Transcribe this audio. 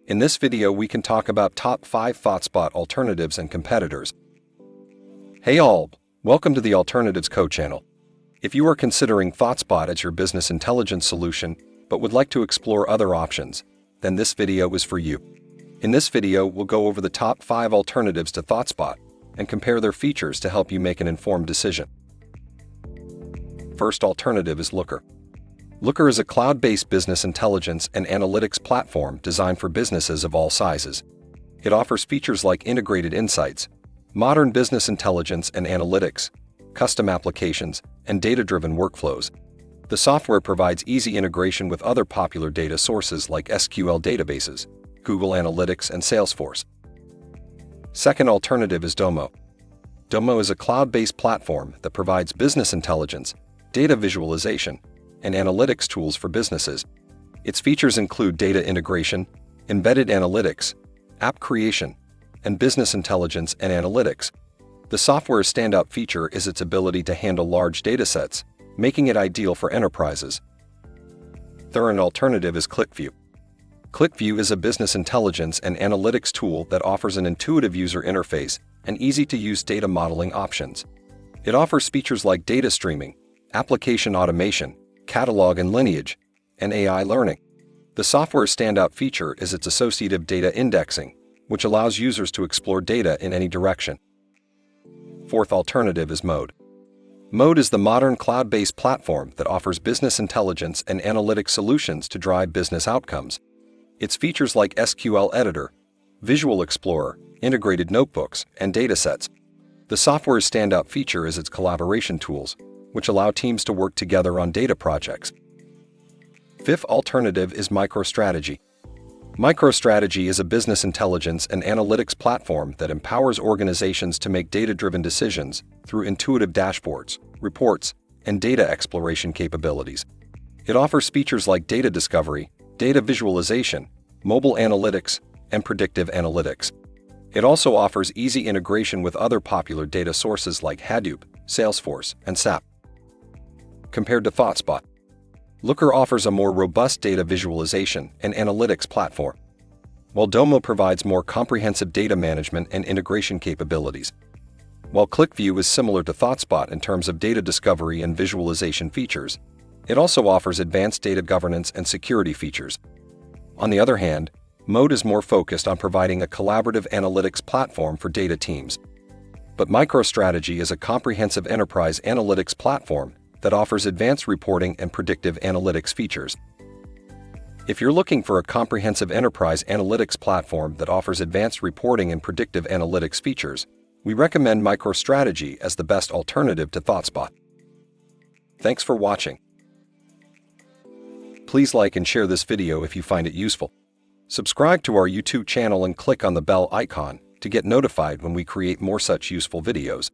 In this video, we can talk about top 5 Thoughtspot alternatives and competitors. Hey all, welcome to the Alternatives Co channel. If you are considering Thoughtspot as your business intelligence solution, but would like to explore other options, then this video is for you. In this video, we'll go over the top 5 alternatives to Thoughtspot and compare their features to help you make an informed decision. First alternative is Looker. Looker is a cloud-based business intelligence and analytics platform designed for businesses of all sizes. It offers features like integrated insights, modern business intelligence and analytics, custom applications, and data-driven workflows. The software provides easy integration with other popular data sources like SQL databases, Google Analytics, and Salesforce. Second alternative is Domo. Domo is a cloud-based platform that provides business intelligence, data visualization, and analytics tools for businesses. Its features include data integration, embedded analytics, app creation, and business intelligence and analytics. The software's standout feature is its ability to handle large datasets, making it ideal for enterprises. Third alternative is Qlik Q. Qlik Q is a business intelligence and analytics tool that offers an intuitive user interface and easy-to-use data modeling options. It offers features like data streaming, application automation, catalog and lineage, and AI learning. The software's standout feature is its associative data indexing, which allows users to explore data in any direction. Fourth alternative is Mode. Mode is the modern cloud-based platform that offers business intelligence and analytics solutions to drive business outcomes. Its features like SQL Editor, Visual Explorer, integrated notebooks, and datasets. The software's standout feature is its collaboration tools, which allow teams to work together on data projects. Fifth alternative is Microstrategy. Microstrategy is a business intelligence and analytics platform that empowers organizations to make data-driven decisions through intuitive dashboards, reports, and data exploration capabilities. It offers features like data discovery, data visualization, mobile analytics, and predictive analytics. It also offers easy integration with other popular data sources like Hadoop, Salesforce, and SAP. Compared to Thoughtspot, Looker offers a more robust data visualization and analytics platform, while Domo provides more comprehensive data management and integration capabilities. While Qlik Q is similar to Thoughtspot in terms of data discovery and visualization features, it also offers advanced data governance and security features. On the other hand, Mode is more focused on providing a collaborative analytics platform for data teams. But Microstrategy is a comprehensive enterprise analytics platform that offers advanced reporting and predictive analytics features. If you're looking for a comprehensive enterprise analytics platform that offers advanced reporting and predictive analytics features, we recommend Microstrategy as the best alternative to Thoughtspot. Thanks for watching. Please like and share this video if you find it useful. Subscribe to our YouTube channel and click on the bell icon to get notified when we create more such useful videos.